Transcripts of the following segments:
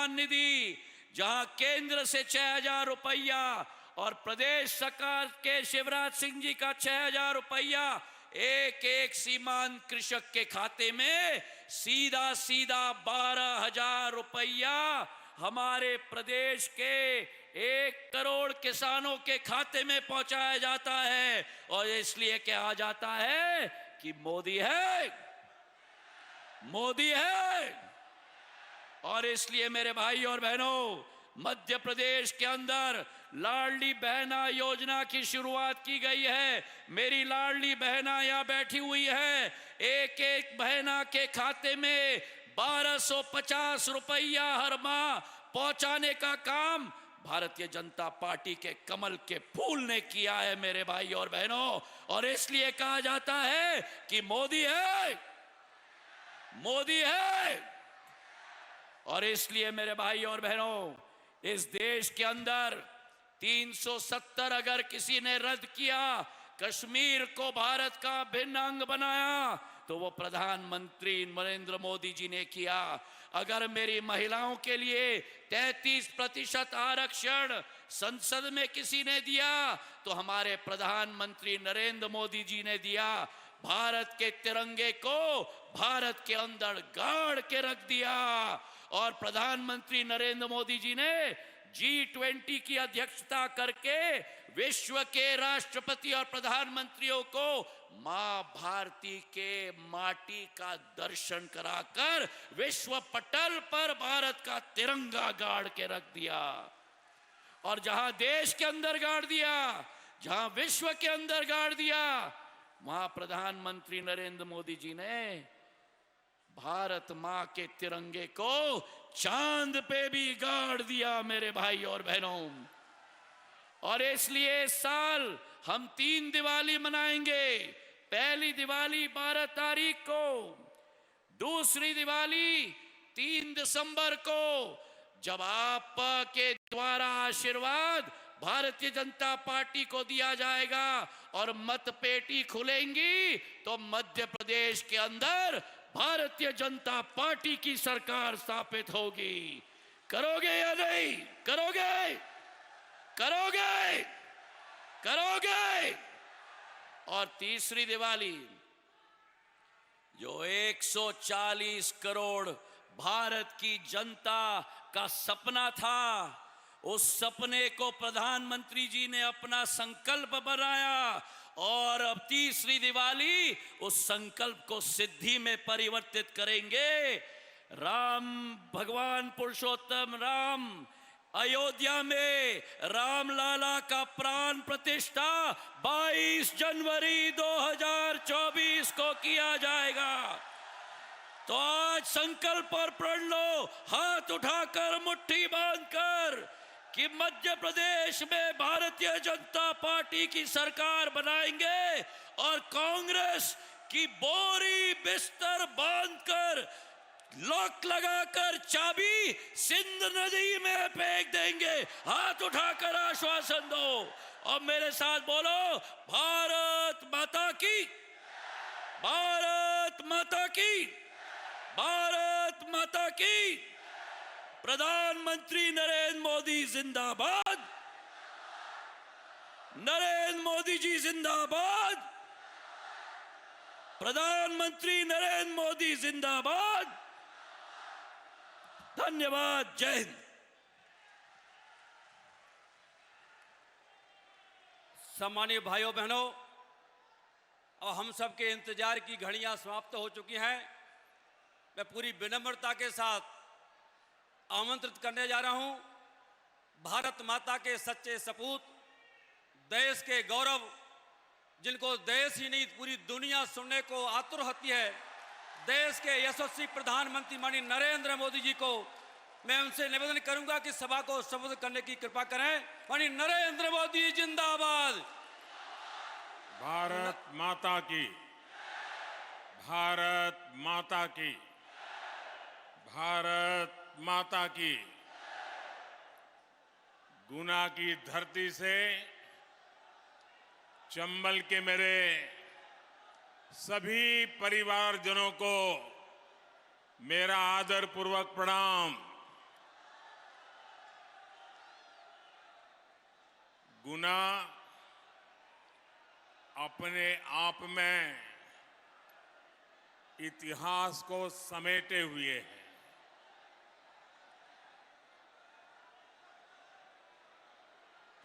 सम्मान निधि, जहां केंद्र से 6,000 रुपया और प्रदेश सरकार के शिवराज सिंह जी का 6,000 रुपया एक एक सीमांत कृषक के खाते में सीधा सीधा 12,000 रुपया हमारे प्रदेश के 1 करोड़ किसानों के खाते में पहुंचाया जाता है। और इसलिए कहा जाता है कि मोदी है, मोदी है। और इसलिए मेरे भाई और बहनों, मध्य प्रदेश के अंदर लाडली बहना योजना की शुरुआत की गई है। मेरी लाडली बहना यहां बैठी हुई है। एक एक बहना के खाते में 1250 रुपया हर माह पहुंचाने का काम भारतीय जनता पार्टी के कमल के फूल ने किया है मेरे भाई और बहनों। और इसलिए कहा जाता है कि मोदी है, मोदी है। और इसलिए मेरे भाई और बहनों, इस देश के अंदर 370 अगर किसी ने रद्द किया, कश्मीर को भारत का भिन्न अंग बनाया, तो वो प्रधानमंत्री नरेंद्र मोदी जी ने किया। अगर मेरी महिलाओं के लिए 33% आरक्षण संसद में किसी ने दिया, तो हमारे प्रधानमंत्री नरेंद्र मोदी जी ने दिया। भारत के तिरंगे को भारत के अंदर गाड़ के रख दिया। और प्रधानमंत्री नरेंद्र मोदी जी ने G20 की अध्यक्षता करके विश्व के राष्ट्रपति और प्रधानमंत्रियों को मां भारती के माटी का दर्शन कराकर विश्व पटल पर भारत का तिरंगा गाड़ के रख दिया। और जहां देश के अंदर गाड़ दिया, जहां विश्व के अंदर गाड़ दिया, वहां प्रधानमंत्री नरेंद्र मोदी जी ने भारत मां के तिरंगे को चांद पे भी गाड़ दिया मेरे भाई और बहनों। और इसलिए इस साल हम 3 दिवाली मनाएंगे। पहली दिवाली 12 तारीख को, दूसरी दिवाली 3 दिसंबर को, जब आपके द्वारा आशीर्वाद भारतीय जनता पार्टी को दिया जाएगा और मतपेटी खुलेंगी, तो मध्य प्रदेश के अंदर भारतीय जनता पार्टी की सरकार स्थापित होगी। करोगे या नहीं? करोगे? करोगे? करोगे? और तीसरी दिवाली, जो 140 करोड़ भारत की जनता का सपना था, उस सपने को प्रधानमंत्री जी ने अपना संकल्प बनाया। और अब तीसरी दिवाली उस संकल्प को सिद्धि में परिवर्तित करेंगे। राम भगवान पुरुषोत्तम राम अयोध्या में रामलाला का प्राण प्रतिष्ठा 22 जनवरी 2024 को किया जाएगा। तो आज संकल्प और प्रण लो, हाथ उठाकर मुट्ठी बांधकर, कि मध्य प्रदेश में भारतीय जनता पार्टी की सरकार बनाएंगे और कांग्रेस की बोरी बिस्तर बांधकर, लॉक लगाकर, चाबी सिंध नदी में फेंक देंगे। हाथ उठाकर आश्वासन दो और मेरे साथ बोलो, भारत माता की, भारत माता की, भारत माता की। प्रधानमंत्री नरेंद्र मोदी जिंदाबाद, नरेंद्र मोदी जी जिंदाबाद, प्रधानमंत्री नरेंद्र मोदी जिंदाबाद। धन्यवाद। जय हिंद। सम्मानीय भाइयों बहनों, अब हम सबके इंतजार की घड़ियां समाप्त हो चुकी हैं। मैं पूरी विनम्रता के साथ आमंत्रित करने जा रहा हूं भारत माता के सच्चे सपूत, देश के गौरव, जिनको देश ही नहीं पूरी दुनिया सुनने को आतुर होती है, देश के यशस्वी प्रधानमंत्री माननीय नरेंद्र मोदी जी को मैं उनसे निवेदन करूंगा कि सभा को संबोधित करने की कृपा करें। माननीय नरेंद्र मोदी जिंदाबाद। भारत माता की, भारत माता की, भारत माता की। गुना की धरती से चंबल के मेरे सभी परिवारजनों को मेरा आदरपूर्वक प्रणाम। गुना अपने आप में इतिहास को समेटे हुए है।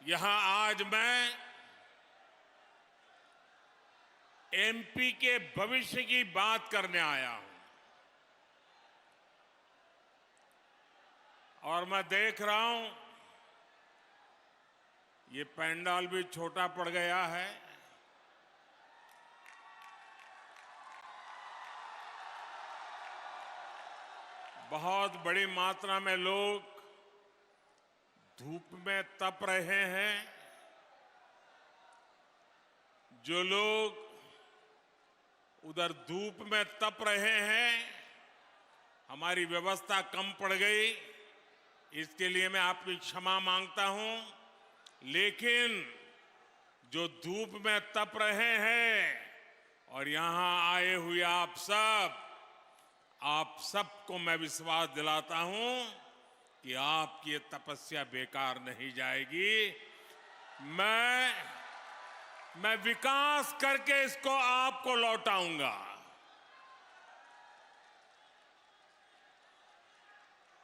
यहां आज मैं एमपी के भविष्य की बात करने आया हूं और मैं देख रहा हूं ये पंडाल भी छोटा पड़ गया है। बहुत बड़ी मात्रा में लोग धूप में तप रहे हैं। जो लोग उधर धूप में तप रहे हैं, हमारी व्यवस्था कम पड़ गई, इसके लिए मैं आपकी क्षमा मांगता हूं। लेकिन जो धूप में तप रहे हैं और यहां आए हुए आप सबको मैं विश्वास दिलाता हूं कि आपकी ये तपस्या बेकार नहीं जाएगी। मैं विकास करके इसको आपको लौटाऊंगा।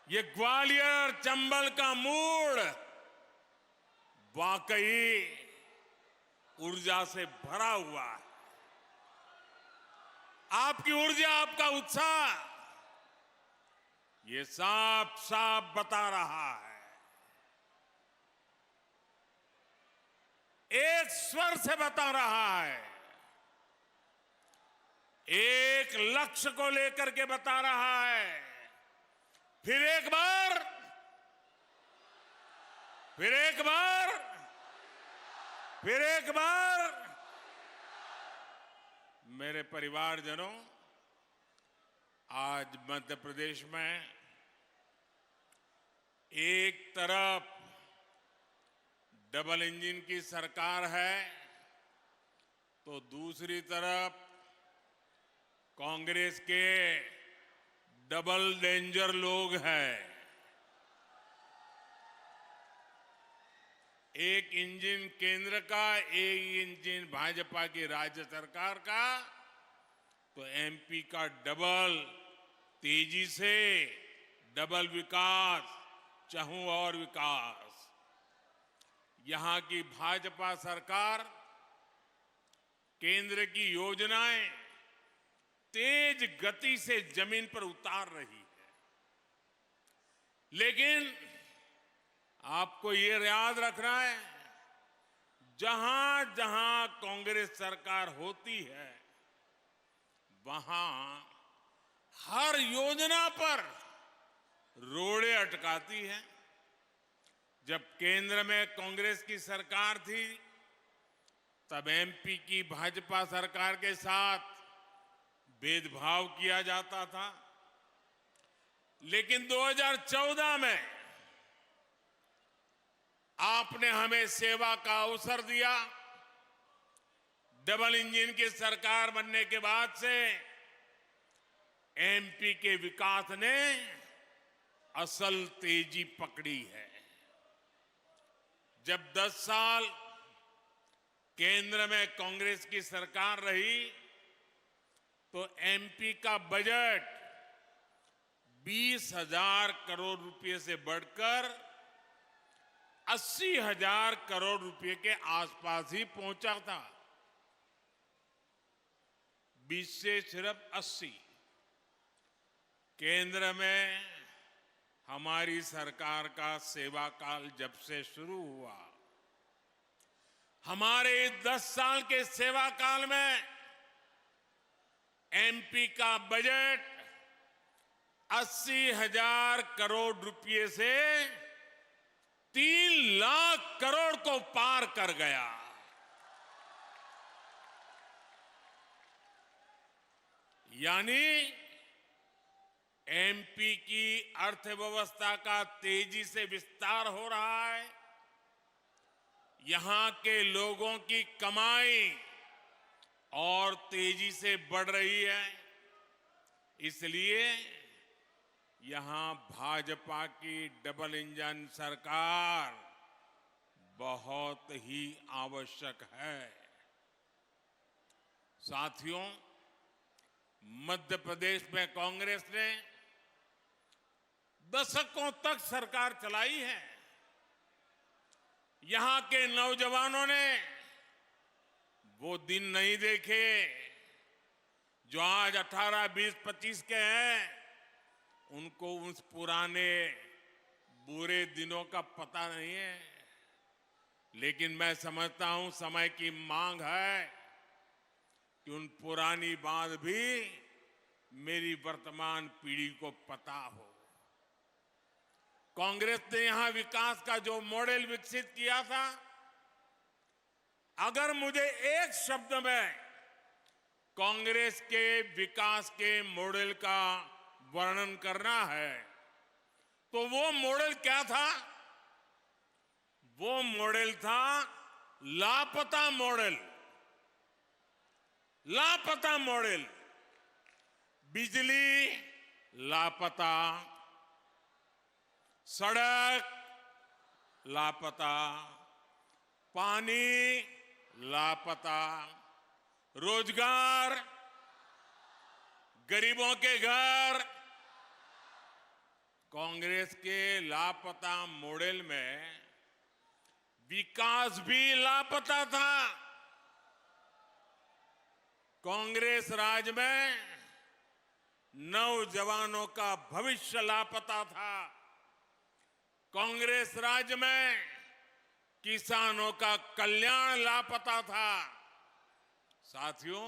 ये ग्वालियर चंबल का मूड वाकई ऊर्जा से भरा हुआ है। आपकी ऊर्जा, आपका उत्साह ये साफ साफ बता रहा है। एक स्वर से बता रहा है, एक लक्ष्य को लेकर के बता रहा है। फिर एक बार मेरे परिवारजनों, आज मध्य प्रदेश में एक तरफ डबल इंजन की सरकार है तो दूसरी तरफ कांग्रेस के डबल डेंजर लोग हैं। एक इंजन केंद्र का, एक इंजन भाजपा की राज्य सरकार का, तो एमपी का डबल तेजी से डबल विकास, चाहूं और विकास। यहां की भाजपा सरकार केंद्र की योजनाएं तेज गति से जमीन पर उतार रही है। लेकिन आपको ये याद रखना है, जहां जहां कांग्रेस सरकार होती है वहां हर योजना पर रोड़े अटकाती है। जब केंद्र में कांग्रेस की सरकार थी तब एमपी की भाजपा सरकार के साथ भेदभाव किया जाता था। लेकिन 2014 में आपने हमें सेवा का अवसर दिया। डबल इंजन की सरकार बनने के बाद से एमपी के विकास ने असल तेजी पकड़ी है। जब 10 साल केंद्र में कांग्रेस की सरकार रही तो एमपी का बजट 20,000 करोड़ रुपए से बढ़कर 80,000 करोड़ रुपए के आसपास ही पहुंचा था। 20 से सिर्फ 80। केंद्र में हमारी सरकार का सेवा काल जब से शुरू हुआ, हमारे 10 साल के सेवा काल में एमपी का बजट 80,000 करोड़ रुपए से 3 लाख करोड़ को पार कर गया। यानी एमपी की अर्थव्यवस्था का तेजी से विस्तार हो रहा है। यहां के लोगों की कमाई और तेजी से बढ़ रही है। इसलिए यहां भाजपा की डबल इंजन सरकार बहुत ही आवश्यक है। साथियों, मध्य प्रदेश में कांग्रेस ने दशकों तक सरकार चलाई है। यहां के नौजवानों ने वो दिन नहीं देखे जो आज 18, 20, 25 के हैं। उनको उस पुराने बुरे दिनों का पता नहीं है, लेकिन मैं समझता हूं समय की मांग है कि उन पुरानी बात भी मेरी वर्तमान पीढ़ी को पता हो। कांग्रेस ने यहां विकास का जो मॉडल विकसित किया था, अगर मुझे एक शब्द में कांग्रेस के विकास के मॉडल का वर्णन करना है तो वो मॉडल क्या था? वो मॉडल था लापता मॉडल। लापता मॉडल। बिजली लापता, सड़क लापता, पानी लापता, रोजगार, गरीबों के घर। कांग्रेस के लापता मॉडल में विकास भी लापता था। कांग्रेस राज में नौजवानों का भविष्य लापता था। कांग्रेस राज में किसानों का कल्याण लापता था। साथियों,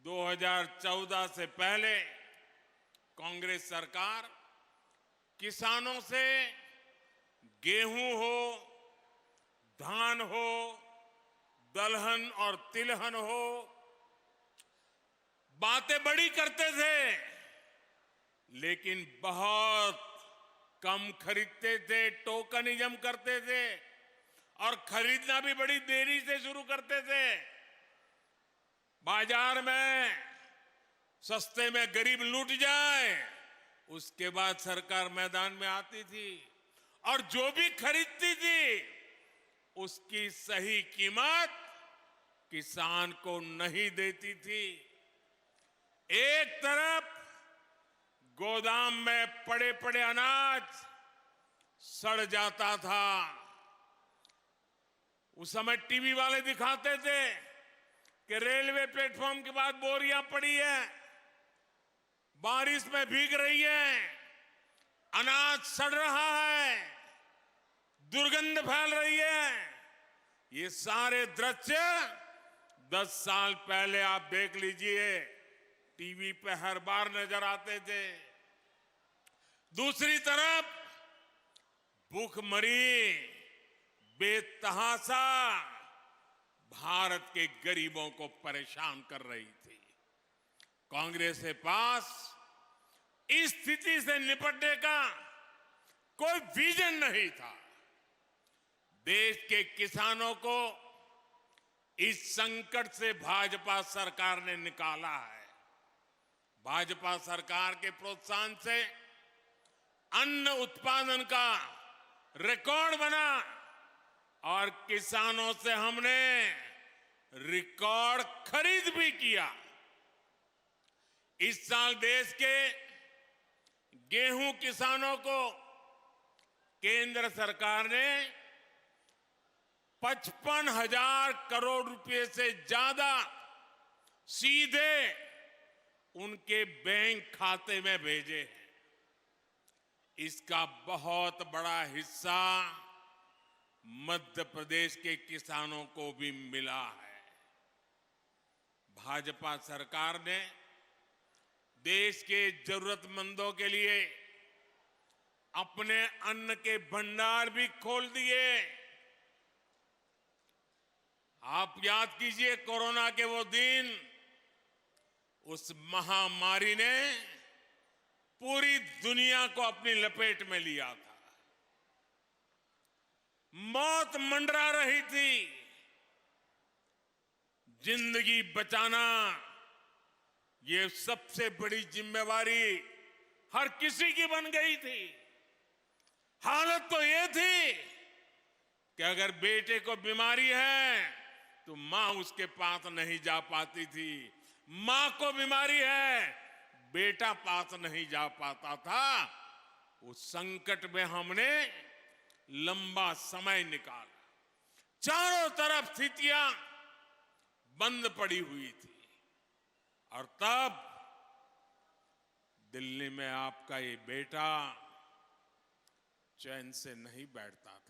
2014 से पहले कांग्रेस सरकार किसानों से गेहूं हो, धान हो, दलहन और तिलहन हो, बातें बड़ी करते थे, लेकिन बहुत कम खरीदते थे, टोकनिज्म करते थे और खरीदना भी बड़ी देरी से शुरू करते थे। बाजार में सस्ते में गरीब लूट जाए, उसके बाद सरकार मैदान में आती थी और जो भी खरीदती थी उसकी सही कीमत किसान को नहीं देती थी। एक तरफ गोदाम में पड़े पड़े अनाज सड़ जाता था। उस समय टीवी वाले दिखाते थे कि रेलवे प्लेटफॉर्म के बाद बोरियां पड़ी है, बारिश में भीग रही है, अनाज सड़ रहा है, दुर्गंध फैल रही है। ये सारे दृश्य 10 साल पहले आप देख लीजिए, टीवी पे हर बार नजर आते थे। दूसरी तरफ भूखमरी, बेतहाशा भारत के गरीबों को परेशान कर रही थी। कांग्रेस के पास इस स्थिति से निपटने का कोई विजन नहीं था। देश के किसानों को इस संकट से भाजपा सरकार ने निकाला है। भाजपा सरकार के प्रोत्साहन से अन्न उत्पादन का रिकॉर्ड बना और किसानों से हमने रिकॉर्ड खरीद भी किया। इस साल देश के गेहूं किसानों को केंद्र सरकार ने 55,000 करोड़ रुपए से ज्यादा सीधे उनके बैंक खाते में भेजे हैं। इसका बहुत बड़ा हिस्सा मध्य प्रदेश के किसानों को भी मिला है। भाजपा सरकार ने देश के जरूरतमंदों के लिए अपने अन्न के भंडार भी खोल दिए। आप याद कीजिए कोरोना के वो दिन, उस महामारी ने पूरी दुनिया को अपनी लपेट में लिया था। मौत मंडरा रही थी। जिंदगी बचाना ये सबसे बड़ी जिम्मेवारी हर किसी की बन गई थी। हालत तो ये थी कि अगर बेटे को बीमारी है तो मां उसके पास नहीं जा पाती थी, मां को बीमारी है बेटा पास नहीं जा पाता था। उस संकट में हमने लंबा समय निकाला, चारों तरफ स्थितियां बंद पड़ी हुई थी, और तब दिल्ली में आपका ये बेटा चैन से नहीं बैठता था।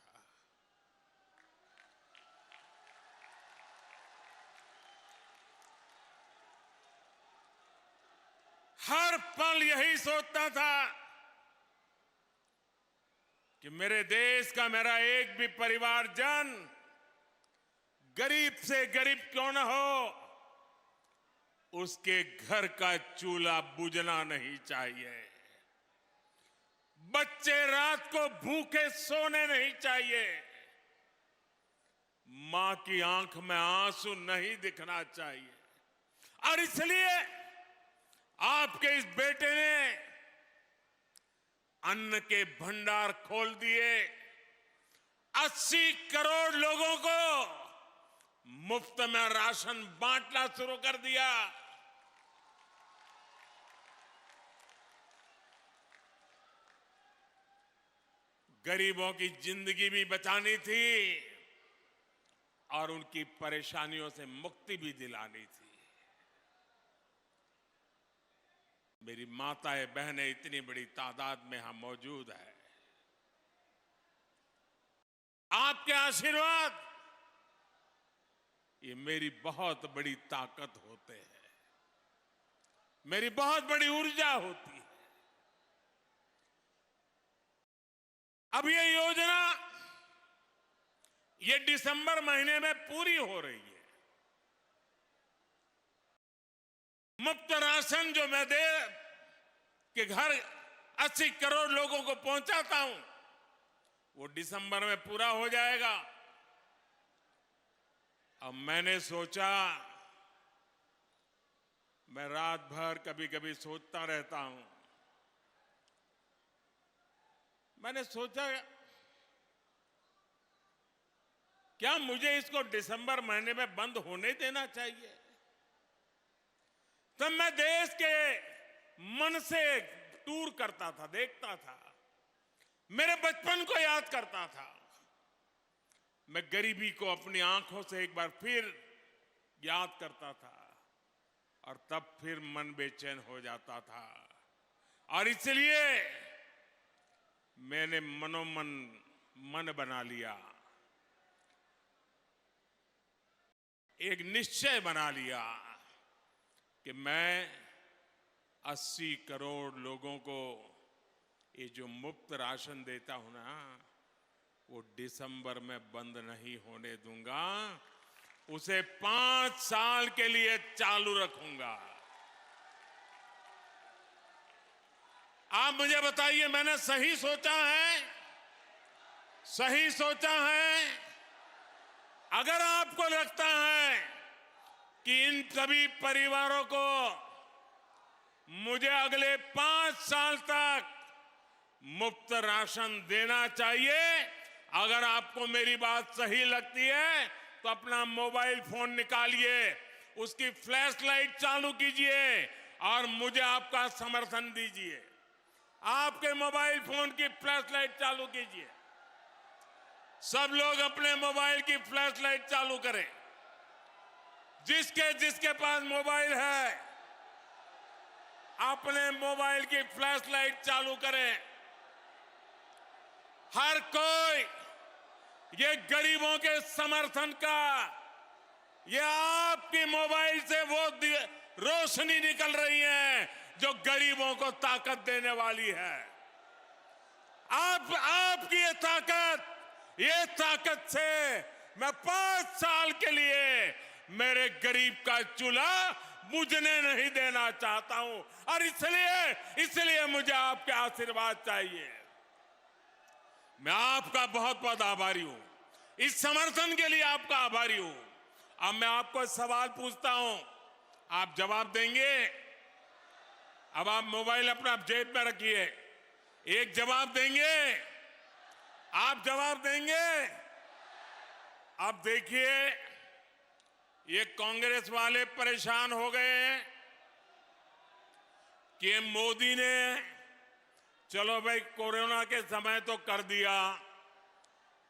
हर पल यही सोचता था कि मेरे देश का मेरा एक भी परिवारजन गरीब से गरीब क्यों न हो, उसके घर का चूल्हा बुझना नहीं चाहिए, बच्चे रात को भूखे सोने नहीं चाहिए, मां की आंख में आंसू नहीं दिखना चाहिए। और इसलिए आपके इस बेटे ने अन्न के भंडार खोल दिए, 80 करोड़ लोगों को मुफ्त में राशन बांटना शुरू कर दिया। गरीबों की जिंदगी भी बचानी थी और उनकी परेशानियों से मुक्ति भी दिलानी थी। मेरी माताएं बहनें इतनी बड़ी तादाद में यहां मौजूद है, आपके आशीर्वाद ये मेरी बहुत बड़ी ताकत होते हैं, मेरी बहुत बड़ी ऊर्जा होती है। अब ये योजना ये दिसंबर महीने में पूरी हो रही है। मुफ्त राशन जो मैं दे के घर 80 करोड़ लोगों को पहुंचाता हूं, वो दिसंबर में पूरा हो जाएगा। अब मैंने सोचा, मैं रात भर कभी कभी सोचता रहता हूं, मैंने सोचा क्या मुझे इसको दिसंबर महीने में बंद होने देना चाहिए? तब मैं देश के मन से टूर करता था, देखता था, मेरे बचपन को याद करता था। मैं गरीबी को अपनी आंखों से एक बार फिर याद करता था, और तब फिर मन बेचैन हो जाता था। और इसलिए मैंने मनोमन मन बना लिया, एक निश्चय बना लिया कि मैं 80 करोड़ लोगों को ये जो मुफ्त राशन देता हूं ना, वो दिसंबर में बंद नहीं होने दूंगा, उसे 5 साल के लिए चालू रखूंगा। आप मुझे बताइए, मैंने सही सोचा है? सही सोचा है? अगर आपको लगता है कि इन सभी परिवारों को मुझे अगले 5 साल तक मुफ्त राशन देना चाहिए, अगर आपको मेरी बात सही लगती है तो अपना मोबाइल फोन निकालिए, उसकी फ्लैश लाइट चालू कीजिए और मुझे आपका समर्थन दीजिए। आपके मोबाइल फोन की फ्लैश लाइट चालू कीजिए। सब लोग अपने मोबाइल की फ्लैश लाइट चालू करें। जिसके पास मोबाइल है, अपने मोबाइल की फ्लैश लाइट चालू करें। हर कोई ये गरीबों के समर्थन का, ये आपकी मोबाइल से वो रोशनी निकल रही है जो गरीबों को ताकत देने वाली है। आपकी ये ताकत से मैं 5 साल के लिए मेरे गरीब का चूल्हा बुझने नहीं देना चाहता हूं, और इसलिए मुझे आपके आशीर्वाद चाहिए। मैं आपका बहुत बहुत आभारी हूं, इस समर्थन के लिए आपका आभारी हूं। अब मैं आपको सवाल पूछता हूं, आप जवाब देंगे? अब आप मोबाइल अपना जेब में रखिए, एक जवाब देंगे? आप जवाब देंगे? अब देखिए, ये कांग्रेस वाले परेशान हो गए हैं कि मोदी ने चलो भाई कोरोना के समय तो कर दिया,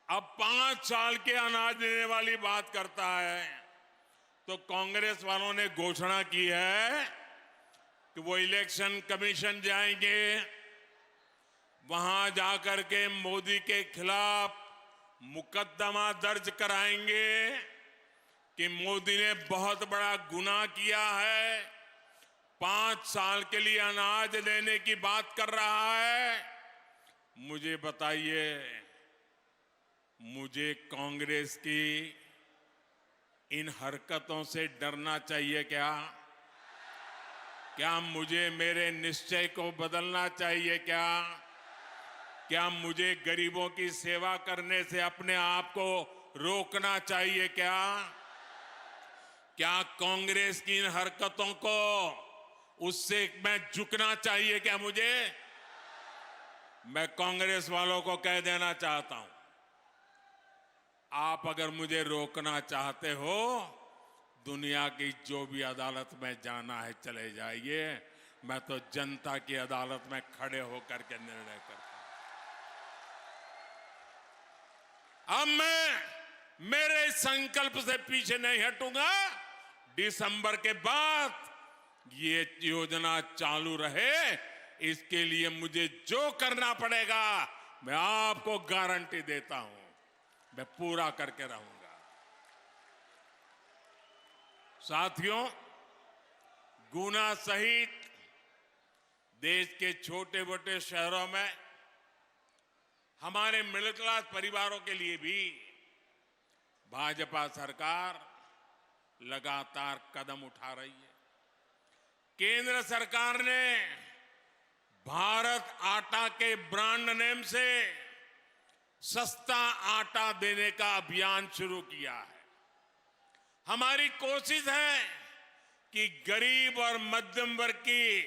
अब 5 साल के अनाज देने वाली बात करता है। तो कांग्रेस वालों ने घोषणा की है कि वो इलेक्शन कमीशन जाएंगे, वहां जाकर के मोदी के खिलाफ मुकदमा दर्ज कराएंगे कि मोदी ने बहुत बड़ा गुनाह किया है, 5 साल के लिए अनाज देने की बात कर रहा है। मुझे बताइए, मुझे कांग्रेस की इन हरकतों से डरना चाहिए क्या? क्या मुझे मेरे निश्चय को बदलना चाहिए क्या? क्या मुझे गरीबों की सेवा करने से अपने आप को रोकना चाहिए क्या? क्या कांग्रेस की इन हरकतों को उससे मैं झुकना चाहिए क्या मुझे? मैं कांग्रेस वालों को कह देना चाहता हूं, आप अगर मुझे रोकना चाहते हो, दुनिया की जो भी अदालत में जाना है चले जाइए, मैं तो जनता की अदालत में खड़े होकर के निर्णय करता हूं। अब मैं मेरे संकल्प से पीछे नहीं हटूंगा। दिसंबर के बाद ये योजना चालू रहे, इसके लिए मुझे जो करना पड़ेगा मैं आपको गारंटी देता हूं, मैं पूरा करके रहूंगा। साथियों, गुना सहित देश के छोटे मोटे शहरों में हमारे मिडिल क्लास परिवारों के लिए भी भाजपा सरकार लगातार कदम उठा रही है। केंद्र सरकार ने भारत आटा के ब्रांड नेम से सस्ता आटा देने का अभियान शुरू किया है। हमारी कोशिश है कि गरीब और मध्यम वर्ग की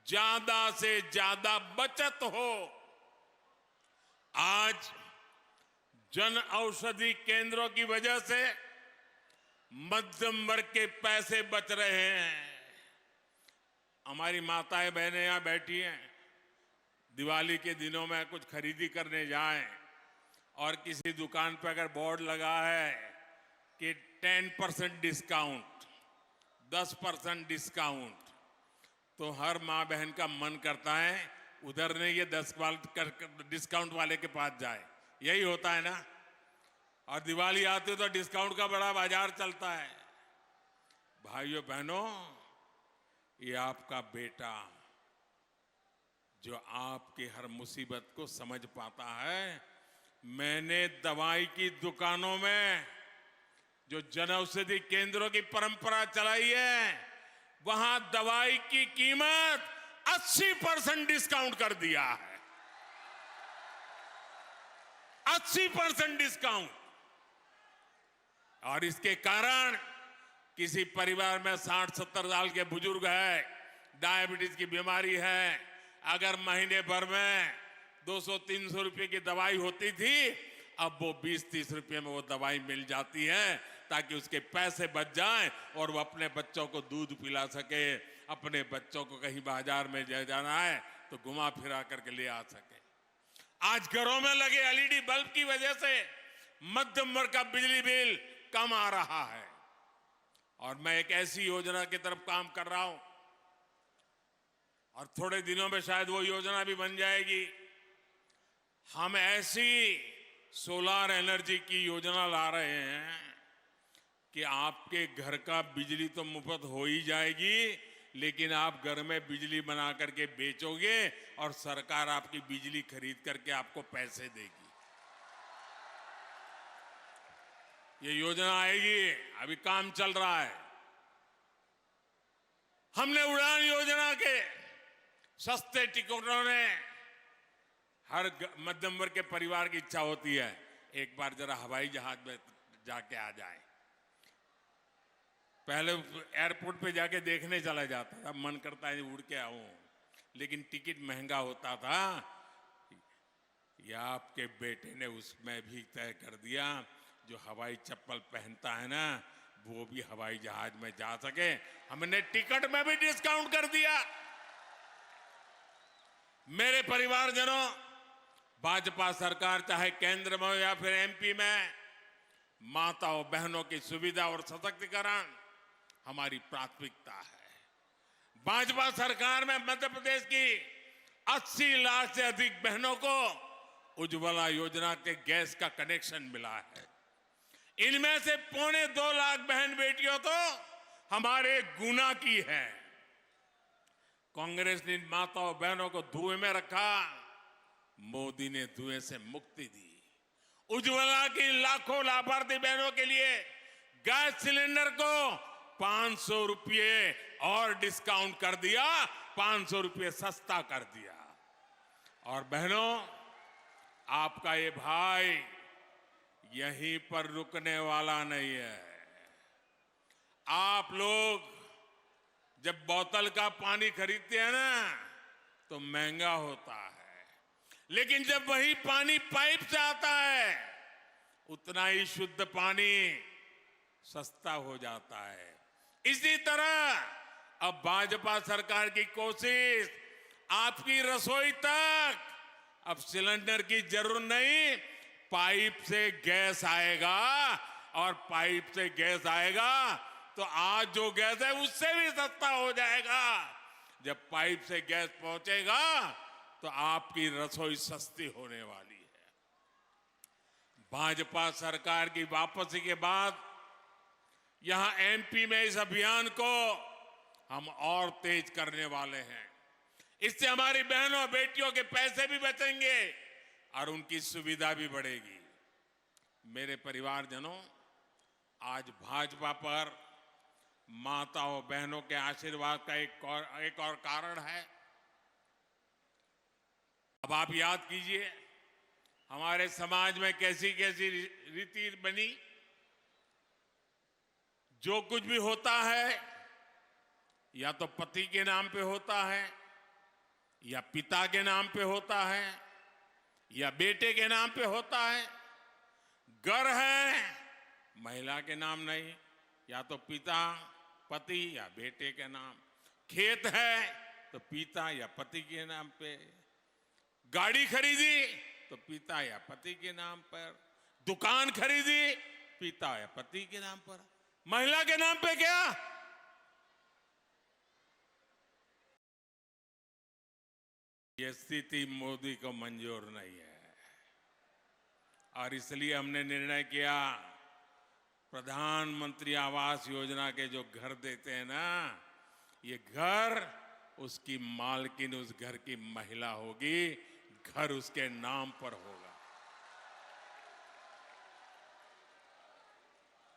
ज्यादा से ज्यादा बचत हो। आज जन औषधि केंद्रों की वजह से मध्यम वर्ग के पैसे बच रहे हैं। हमारी माताएं बहनें यहां बैठी हैं, दिवाली के दिनों में कुछ खरीदी करने जाएं और किसी दुकान पर अगर बोर्ड लगा है कि 10% डिस्काउंट, 10% डिस्काउंट, तो हर मां बहन का मन करता है उधर नहीं, ये 10% डिस्काउंट वाले के पास जाए। यही होता है ना। और दिवाली आती है तो डिस्काउंट का बड़ा बाजार चलता है। भाइयों बहनों, ये आपका बेटा जो आपकी हर मुसीबत को समझ पाता है। मैंने दवाई की दुकानों में जो जनऔषधि केंद्रों की परंपरा चलाई है, वहां दवाई की कीमत 80% डिस्काउंट कर दिया है। 80% डिस्काउंट। और इसके कारण किसी परिवार में 60-70 साल के बुजुर्ग है, डायबिटीज की बीमारी है, अगर महीने भर में 200-300 रुपए की दवाई होती थी, अब वो 20-30 रुपए में वो दवाई मिल जाती है, ताकि उसके पैसे बच जाएं और वो अपने बच्चों को दूध पिला सके, अपने बच्चों को कहीं बाजार में जाना है तो घुमा फिरा करके ले आ सके। आज घरों में लगे एलईडी बल्ब की वजह से मध्यम वर्ग का बिजली बिल कम आ रहा है। और मैं एक ऐसी योजना की तरफ काम कर रहा हूं और थोड़े दिनों में शायद वो योजना भी बन जाएगी। हम ऐसी सोलर एनर्जी की योजना ला रहे हैं कि आपके घर का बिजली तो मुफ्त हो ही जाएगी, लेकिन आप घर में बिजली बना करके बेचोगे और सरकार आपकी बिजली खरीद करके आपको पैसे देगी। ये योजना आएगी, अभी काम चल रहा है। हमने उड़ान योजना के सस्ते टिकटों ने हर मध्यम वर्ग के परिवार की इच्छा होती है एक बार जरा हवाई जहाज में जाके आ जाए। पहले एयरपोर्ट पे जाके देखने चला जाता था, मन करता है उड़ के आऊं, लेकिन टिकट महंगा होता था। या आपके बेटे ने उसमें भी तय कर दिया जो हवाई चप्पल पहनता है ना, वो भी हवाई जहाज में जा सके। हमने टिकट में भी डिस्काउंट कर दिया। मेरे परिवारजनों, भाजपा सरकार चाहे केंद्र में हो या फिर एमपी में, माताओं बहनों की सुविधा और सशक्तिकरण हमारी प्राथमिकता है। भाजपा सरकार में मध्य प्रदेश की 80 लाख से अधिक बहनों को उज्ज्वला योजना के गैस का कनेक्शन मिला है। इनमें से 2.25 लाख बहन बेटियों तो हमारे गुना की है। कांग्रेस ने माताओं बहनों को धुएं में रखा, मोदी ने धुएं से मुक्ति दी। उज्ज्वला की लाखों लाभार्थी बहनों के लिए गैस सिलेंडर को 500 रुपये और डिस्काउंट कर दिया, 500 रुपये सस्ता कर दिया। और बहनों, आपका ये भाई यहीं पर रुकने वाला नहीं है। आप लोग जब बोतल का पानी खरीदते हैं ना, तो महंगा होता है, लेकिन जब वही पानी पाइप से आता है, उतना ही शुद्ध पानी सस्ता हो जाता है। इसी तरह अब भाजपा सरकार की कोशिश, आपकी रसोई तक अब सिलेंडर की जरूरत नहीं, पाइप से गैस आएगा। और पाइप से गैस आएगा तो आज जो गैस है उससे भी सस्ता हो जाएगा। जब पाइप से गैस पहुंचेगा तो आपकी रसोई सस्ती होने वाली है। भाजपा सरकार की वापसी के बाद यहां एमपी में इस अभियान को हम और तेज करने वाले हैं। इससे हमारी बहनों बेटियों के पैसे भी बचेंगे और उनकी सुविधा भी बढ़ेगी। मेरे परिवारजनों, आज भाजपा पर माताओं बहनों के आशीर्वाद का एक और कारण है। अब आप याद कीजिए, हमारे समाज में कैसी कैसी रीति बनी। जो कुछ भी होता है या तो पति के नाम पे होता है, या पिता के नाम पे होता है, या बेटे के नाम पे होता है। घर है महिला के नाम नहीं, या तो पिता पति या बेटे के नाम। खेत है तो पिता या पति के नाम पे। गाड़ी खरीदी तो पिता या पति के नाम पर। दुकान खरीदी पिता या पति के नाम पर। महिला के नाम पे क्या? ये स्थिति मोदी को मंजूर नहीं है और इसलिए हमने निर्णय किया, प्रधानमंत्री आवास योजना के जो घर देते हैं ना, ये घर उसकी मालकिन उस घर की महिला होगी, घर उसके नाम पर होगा।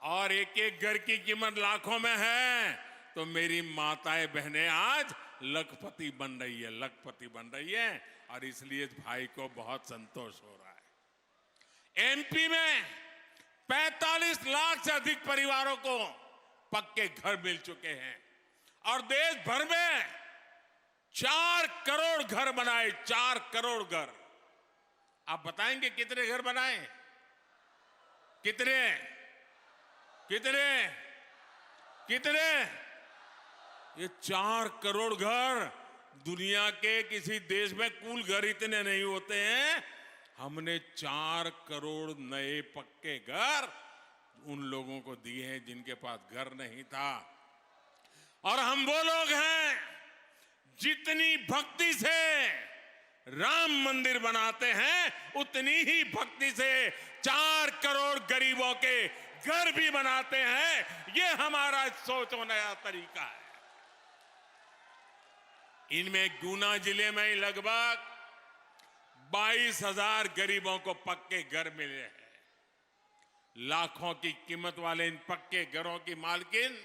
और एक एक घर की कीमत लाखों में है, तो मेरी माताएं बहनें आज लखपति बन रही है, लखपति बन रही है। और इसलिए इस भाई को बहुत संतोष हो रहा है। एमपी में 45 लाख से अधिक परिवारों को पक्के घर मिल चुके हैं और देश भर में 4 करोड़ घर बनाए, 4 करोड़ घर। आप बताएंगे कितने घर बनाए? कितने कितने कितने? ये 4 करोड़ घर, दुनिया के किसी देश में कुल घर इतने नहीं होते हैं। हमने 4 करोड़ नए पक्के घर उन लोगों को दिए हैं जिनके पास घर नहीं था। और हम वो लोग हैं जितनी भक्ति से राम मंदिर बनाते हैं, उतनी ही भक्ति से 4 करोड़ गरीबों के घर भी बनाते हैं। ये हमारा सोच और नया तरीका है। इनमें गुना जिले में ही लगभग 22,000 गरीबों को पक्के घर मिले हैं। लाखों की कीमत वाले इन पक्के घरों की मालकिन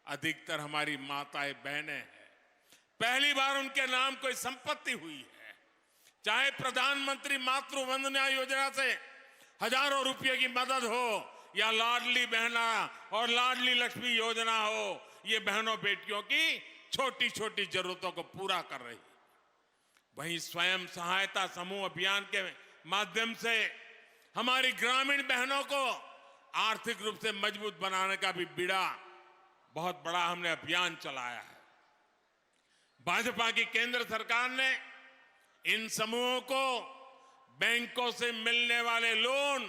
अधिकतर हमारी माताएं बहनें हैं। पहली बार उनके नाम कोई संपत्ति हुई है। चाहे प्रधानमंत्री मातृ वंदना योजना से हजारों रुपये की मदद हो, या लाडली बहना और लाडली लक्ष्मी योजना हो, ये बहनों बेटियों की छोटी छोटी जरूरतों को पूरा कर रही है। वहीं स्वयं सहायता समूह अभियान के माध्यम से हमारी ग्रामीण बहनों को आर्थिक रूप से मजबूत बनाने का भी बीड़ा बहुत बड़ा हमने अभियान चलाया है। भाजपा की केंद्र सरकार ने इन समूहों को बैंकों से मिलने वाले लोन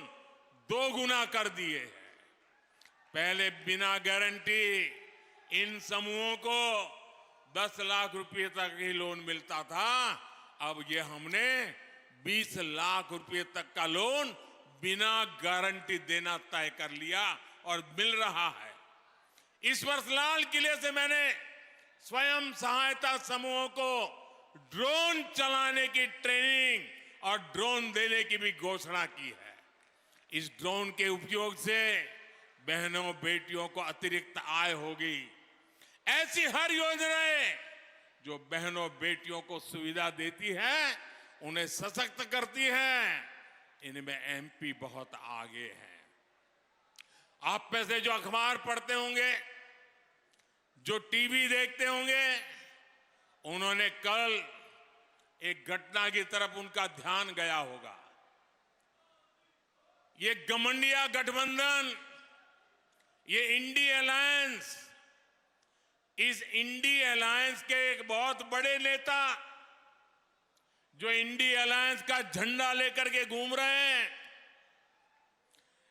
2 गुना कर दिए हैं। पहले बिना गारंटी इन समूहों को 10 लाख रुपए तक ही लोन मिलता था। अब ये हमने 20 लाख रुपए तक का लोन बिना गारंटी देना तय कर लिया और मिल रहा है। इस वर्ष लाल किले से मैंने स्वयं सहायता समूहों को ड्रोन चलाने की ट्रेनिंग और ड्रोन देने की भी घोषणा की है। इस ड्रोन के उपयोग से बहनों बेटियों को अतिरिक्त आय होगी। ऐसी हर योजनाएं जो बहनों बेटियों को सुविधा देती है, उन्हें सशक्त करती है, इनमें एमपी बहुत आगे है। आप में से जो अखबार पढ़ते होंगे, जो टीवी देखते होंगे, उन्होंने कल एक घटना की तरफ उनका ध्यान गया होगा। ये गठबंधन गठबंधन, ये इंडी अलायंस, इस इंडी अलायंस के एक बहुत बड़े नेता जो इंडी अलायंस का झंडा लेकर के घूम रहे हैं,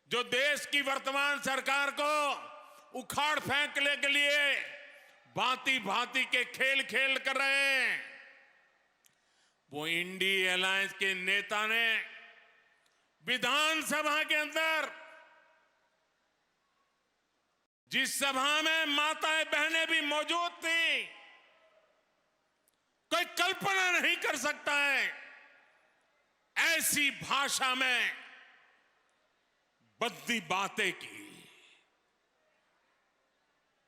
जो देश की वर्तमान सरकार को उखाड़ फेंकने के लिए भांति भांति के खेल खेल कर रहे हैं, वो इंडी अलायंस के नेता ने विधानसभा के अंदर, जिस सभा में माताएं बहनें भी मौजूद थी, कोई कल्पना नहीं कर सकता है, ऐसी भाषा में बद्दी बातें की।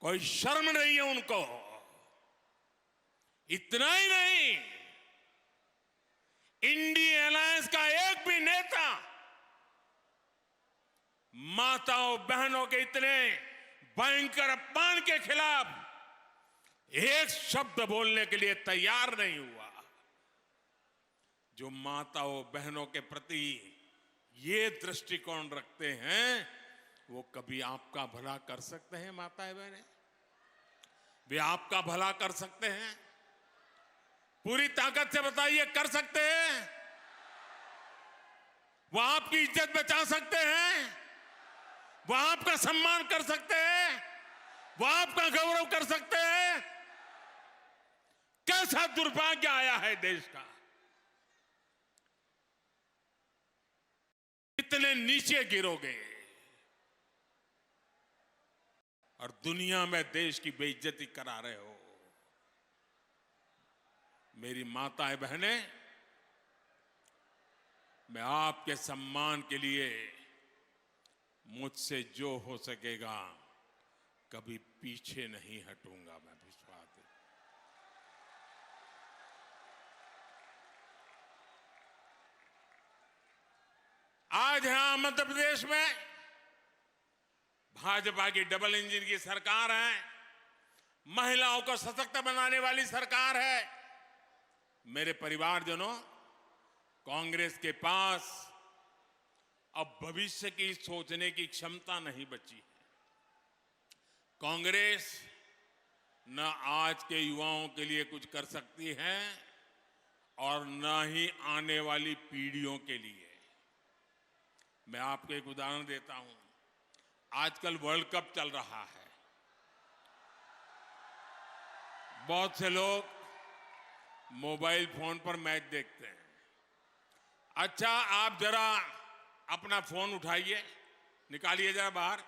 कोई शर्म नहीं है उनको। इतना ही नहीं, इंडी अलायंस का एक भी नेता माताओं बहनों के इतने भयंकर अपमान के खिलाफ एक शब्द बोलने के लिए तैयार नहीं हुआ। जो माताओं बहनों के प्रति ये दृष्टिकोण रखते हैं, वो कभी आपका भला कर सकते हैं? माताएं बहनें, वे आपका भला कर सकते हैं? पूरी ताकत से बताइए, कर सकते हैं? वो आपकी इज्जत बचा सकते हैं? वो आपका सम्मान कर सकते हैं? वो आपका गौरव कर सकते हैं? कैसा दुर्भाग्य आया है देश का। इतने नीचे गिरोगे और दुनिया में देश की बेइज्जती करा रहे हो। मेरी माताएं बहनें, मैं आपके सम्मान के लिए मुझसे जो हो सकेगा कभी पीछे नहीं हटूंगा। मैं विश्वास है। आज यहां मध्य प्रदेश में भाजपा की डबल इंजन की सरकार है, महिलाओं को सशक्त बनाने वाली सरकार है। मेरे परिवारजनों, कांग्रेस के पास अब भविष्य की सोचने की क्षमता नहीं बची है। कांग्रेस न आज के युवाओं के लिए कुछ कर सकती है और न ही आने वाली पीढ़ियों के लिए। मैं आपको एक उदाहरण देता हूं। आजकल वर्ल्ड कप चल रहा है। बहुत से लोग मोबाइल फोन पर मैच देखते हैं। अच्छा, आप जरा अपना फोन उठाइए, निकालिए जरा बाहर।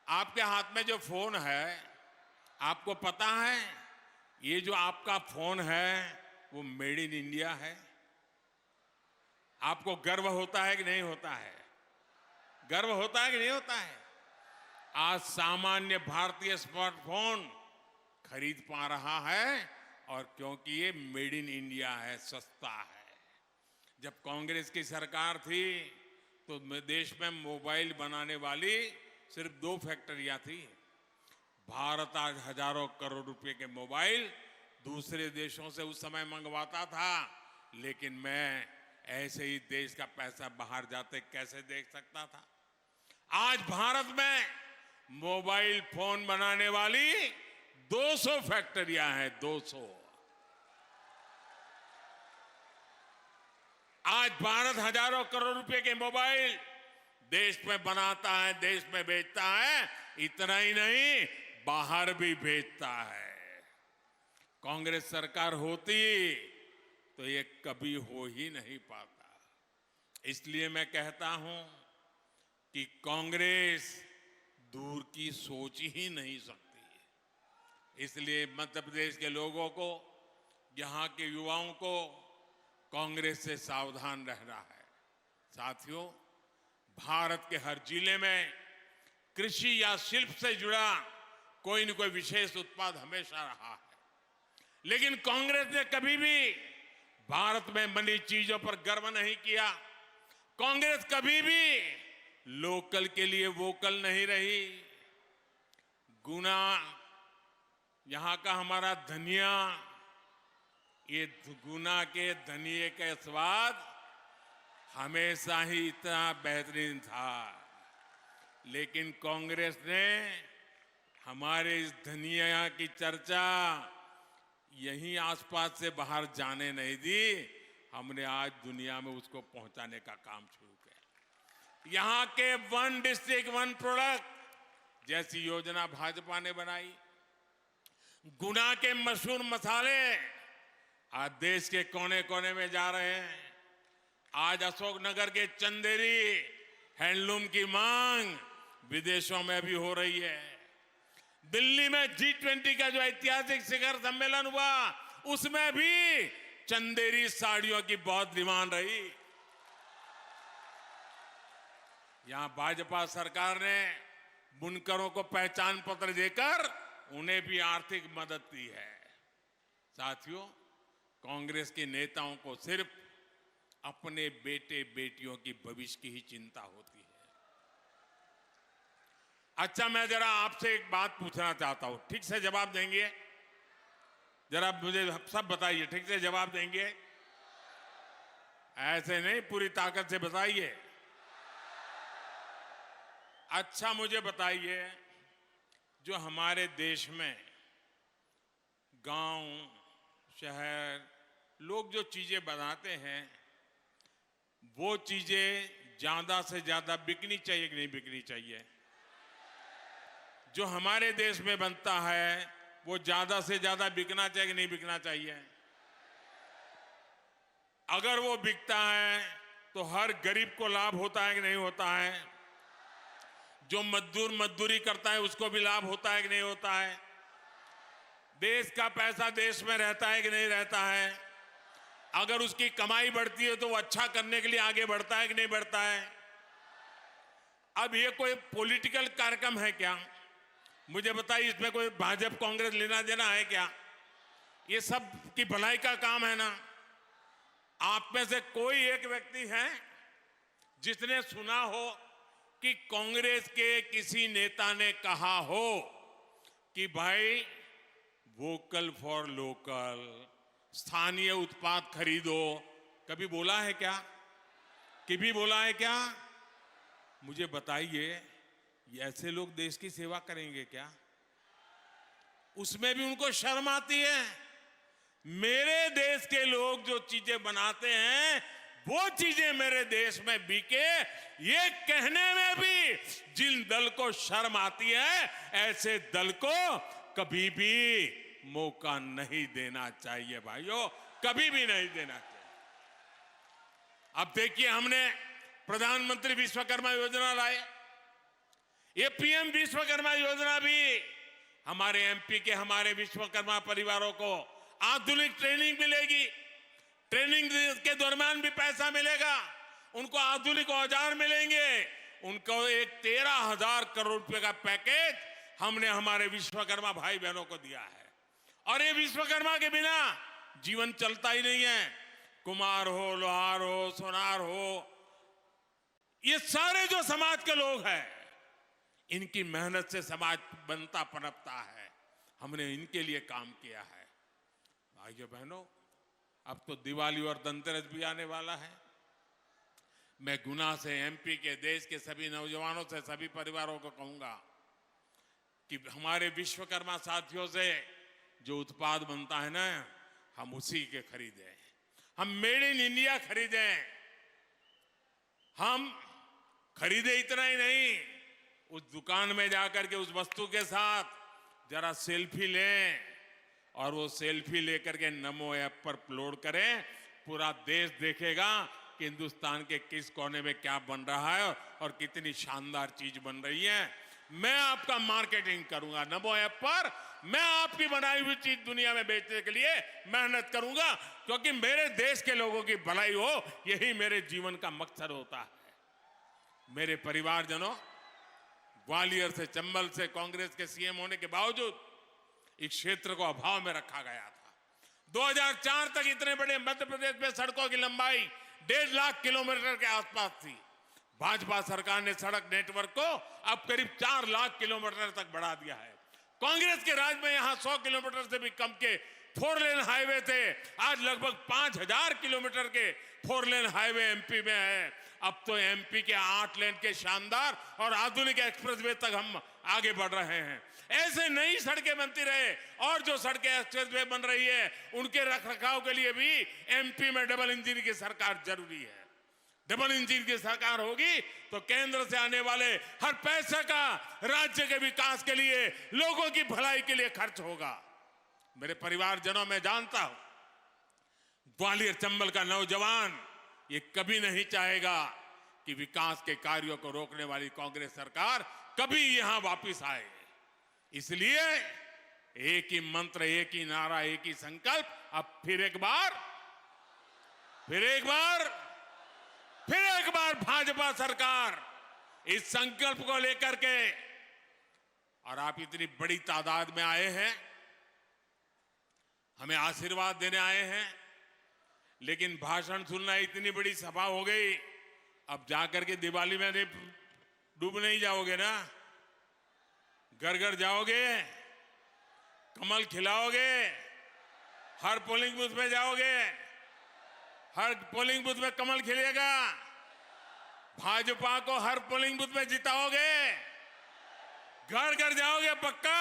आपके हाथ में जो फोन है, आपको पता है ये जो आपका फोन है वो मेड इन इंडिया है? आपको गर्व होता है कि नहीं होता है? गर्व होता है कि नहीं होता है? आज सामान्य भारतीय स्मार्टफोन खरीद पा रहा है और क्योंकि ये मेड इन इंडिया है, सस्ता है। जब कांग्रेस की सरकार थी तो देश में मोबाइल बनाने वाली सिर्फ 2 फैक्ट्रियां थी। भारत आज हजारों करोड़ रुपए के मोबाइल दूसरे देशों से उस समय मंगवाता था, लेकिन मैं ऐसे ही देश का पैसा बाहर जाते कैसे देख सकता था? आज भारत में मोबाइल फोन बनाने वाली 200 फैक्ट्रियां हैं, 200। आज भारत हजारों करोड़ रुपए के मोबाइल देश में बनाता है, देश में बेचता है। इतना ही नहीं, बाहर भी भेजता है। कांग्रेस सरकार होती तो ये कभी हो ही नहीं पाता। इसलिए मैं कहता हूं कि कांग्रेस दूर की सोच ही नहीं सकती। इसलिए मध्य प्रदेश के लोगों को, यहां के युवाओं को कांग्रेस से सावधान रहना है। साथियों, भारत के हर जिले में कृषि या शिल्प से जुड़ा कोई न कोई विशेष उत्पाद हमेशा रहा है, लेकिन कांग्रेस ने कभी भी भारत में बनी चीजों पर गर्व नहीं किया। कांग्रेस कभी भी लोकल के लिए वोकल नहीं रही। गुना, यहां का हमारा धनिया, ये गुना के धनिये का स्वाद हमेशा ही इतना बेहतरीन था, लेकिन कांग्रेस ने हमारे इस धनिया की चर्चा यहीं आसपास से बाहर जाने नहीं दी। हमने आज दुनिया में उसको पहुंचाने का काम शुरू किया। यहां के वन डिस्ट्रिक्ट वन प्रोडक्ट जैसी योजना भाजपा ने बनाई। गुना के मशहूर मसाले आज देश के कोने कोने में जा रहे हैं। आज अशोकनगर के चंदेरी हैंडलूम की मांग विदेशों में भी हो रही है। दिल्ली में G20 का जो ऐतिहासिक शिखर सम्मेलन हुआ, उसमें भी चंदेरी साड़ियों की बहुत डिमांड रही। यहां भाजपा सरकार ने बुनकरों को पहचान पत्र देकर उन्हें भी आर्थिक मदद दी है। साथियों, कांग्रेस के नेताओं को सिर्फ अपने बेटे बेटियों की भविष्य की ही चिंता होती है। अच्छा, मैं जरा आपसे एक बात पूछना चाहता हूं, ठीक से जवाब देंगे? जरा मुझे सब बताइए, ठीक से जवाब देंगे? ऐसे नहीं, पूरी ताकत से बताइए। अच्छा, मुझे बताइए, जो हमारे देश में गांव, शहर, लोग जो चीजें बनाते हैं, वो चीजें ज्यादा से ज्यादा बिकनी चाहिए कि नहीं बिकनी चाहिए? जो हमारे देश में बनता है वो ज्यादा से ज्यादा बिकना चाहिए कि नहीं बिकना चाहिए? अगर वो बिकता है तो हर गरीब को लाभ होता है कि नहीं होता है? जो मजदूर मजदूरी करता है उसको भी लाभ होता है कि नहीं होता है? देश का पैसा देश में रहता है कि नहीं रहता है? अगर उसकी कमाई बढ़ती है तो वो अच्छा करने के लिए आगे बढ़ता है कि नहीं बढ़ता है? अब ये कोई पॉलिटिकल कार्यक्रम है क्या? मुझे बताइए, इसमें कोई भाजपा कांग्रेस लेना देना है क्या? ये सब की भलाई का काम है ना। आप में से कोई एक व्यक्ति है जिसने सुना हो कि कांग्रेस के किसी नेता ने कहा हो कि भाई वोकल फॉर लोकल, स्थानीय उत्पाद खरीदो? कभी बोला है क्या? कभी बोला है क्या? मुझे बताइए, ये ऐसे लोग देश की सेवा करेंगे क्या? उसमें भी उनको शर्म आती है। मेरे देश के लोग जो चीजें बनाते हैं वो चीजें मेरे देश में बिके, ये कहने में भी जिन दल को शर्म आती है, ऐसे दल को कभी भी मौका नहीं देना चाहिए भाइयों, कभी भी नहीं देना चाहिए। अब देखिए, हमने प्रधानमंत्री विश्वकर्मा योजना लाए। ये पीएम विश्वकर्मा योजना भी हमारे एमपी के हमारे विश्वकर्मा परिवारों को आधुनिक ट्रेनिंग मिलेगी। ट्रेनिंग के दौरान भी पैसा मिलेगा, उनको आधुनिक औजार मिलेंगे, उनको एक 13,000 करोड़ रुपए का पैकेज हमने हमारे विश्वकर्मा भाई बहनों को दिया है। और ये विश्वकर्मा के बिना जीवन चलता ही नहीं है। कुम्हार हो, लोहार हो, सोनार हो, ये सारे जो समाज के लोग हैं, इनकी मेहनत से समाज बनता पनपता है। हमने इनके लिए काम किया है। भाइयों बहनों, अब तो दिवाली और धनतेरस भी आने वाला है। मैं गुना से एमपी के, देश के सभी नौजवानों से, सभी परिवारों को कहूंगा कि हमारे विश्वकर्मा साथियों से जो उत्पाद बनता है ना, हम उसी के खरीदें। हम मेड इन इंडिया खरीदें। हम खरीदे इतना ही नहीं, उस दुकान में जाकर के उस वस्तु के साथ जरा सेल्फी लें और वो सेल्फी लेकर के नमो ऐप पर अपलोड करें। पूरा देश देखेगा कि हिंदुस्तान के किस कोने में क्या बन रहा है और कितनी शानदार चीज बन रही है। मैं आपका मार्केटिंग करूंगा नमो ऐप पर। मैं आपकी बनाई हुई चीज दुनिया में बेचने के लिए मेहनत करूंगा, क्योंकि मेरे देश के लोगों की भलाई हो, यही मेरे जीवन का मकसद होता है। मेरे परिवारजनों, ग्वालियर से, चंबल से कांग्रेस के सीएम होने के बावजूद इस क्षेत्र को अभाव में रखा गया था। 2004 तक इतने बड़े मध्य प्रदेश में सड़कों की लंबाई 1.5 लाख किलोमीटर के आसपास थी। भाजपा सरकार ने सड़क नेटवर्क को अब करीब 4 लाख किलोमीटर तक बढ़ा दिया है। कांग्रेस के राज में यहां 100 किलोमीटर से भी कम के 4 लेन हाईवे थे, आज लगभग 5000 किलोमीटर के 4 लेन हाईवे एमपी में है। अब तो एमपी के 8 लेन के शानदार और आधुनिक एक्सप्रेसवे तक हम आगे बढ़ रहे हैं। ऐसे नई सड़कें बनती रहे और जो सड़कें एक्सप्रेसवे बन रही है उनके रखरखाव के लिए भी एमपी में डबल इंजन की सरकार जरूरी है। डबल इंजन की सरकार होगी तो केंद्र से आने वाले हर पैसे का राज्य के विकास के लिए, लोगों की भलाई के लिए खर्च होगा। मेरे परिवारजनों, मैं जानता हूं ग्वालियर चंबल का नौजवान ये कभी नहीं चाहेगा कि विकास के कार्यों को रोकने वाली कांग्रेस सरकार कभी यहां वापस आए। इसलिए एक ही मंत्र, एक ही नारा, एक ही संकल्प। अब फिर एक बार भाजपा सरकार इस संकल्प को लेकर के, और आप इतनी बड़ी तादाद में आए हैं, हमें आशीर्वाद देने आए हैं, लेकिन भाषण सुनना, इतनी बड़ी सभा हो गई, अब जाकर के दिवाली में डूब नहीं जाओगे ना? घर घर जाओगे, कमल खिलाओगे, हर पोलिंग बूथ में जाओगे, हर पोलिंग बूथ में कमल खिलेगा, भाजपा को हर पोलिंग बूथ में जिताओगे, घर घर जाओगे पक्का?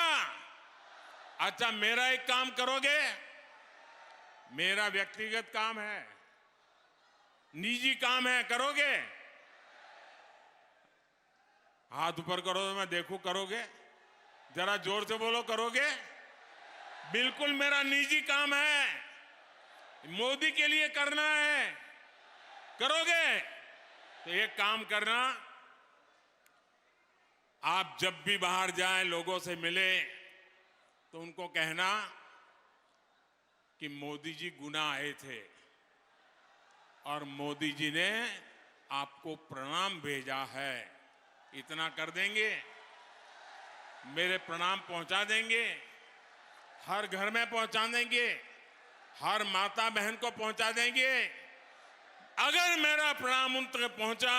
अच्छा, मेरा एक काम करोगे? मेरा व्यक्तिगत काम है, निजी काम है, करोगे? हाथ ऊपर करो तो मैं देखूं, करोगे? जरा जोर से बोलो, करोगे? बिल्कुल मेरा निजी काम है, मोदी के लिए करना है, करोगे? तो एक काम करना, आप जब भी बाहर जाएं, लोगों से मिले, तो उनको कहना कि मोदी जी गुना आए थे और मोदी जी ने आपको प्रणाम भेजा है। इतना कर देंगे, मेरे प्रणाम पहुंचा देंगे, हर घर में पहुंचा देंगे, हर माता बहन को पहुंचा देंगे। अगर मेरा प्रणाम उन तक पहुंचा,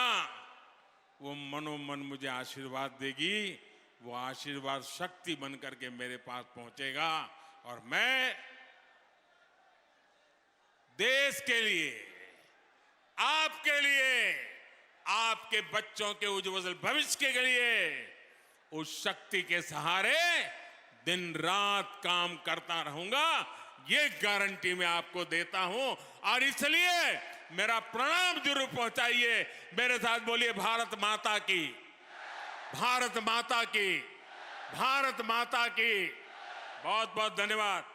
वो मनोमन मुझे आशीर्वाद देगी, वो आशीर्वाद शक्ति बन करके मेरे पास पहुंचेगा और मैं देश के लिए, आपके लिए, आपके बच्चों के उज्जवल भविष्य के लिए उस शक्ति के सहारे दिन रात काम करता रहूंगा, ये गारंटी मैं आपको देता हूं। और इसलिए मेरा प्रणाम जरूर पहुंचाइए। मेरे साथ बोलिए, भारत माता की, भारत माता की, भारत माता की। बहुत बहुत धन्यवाद।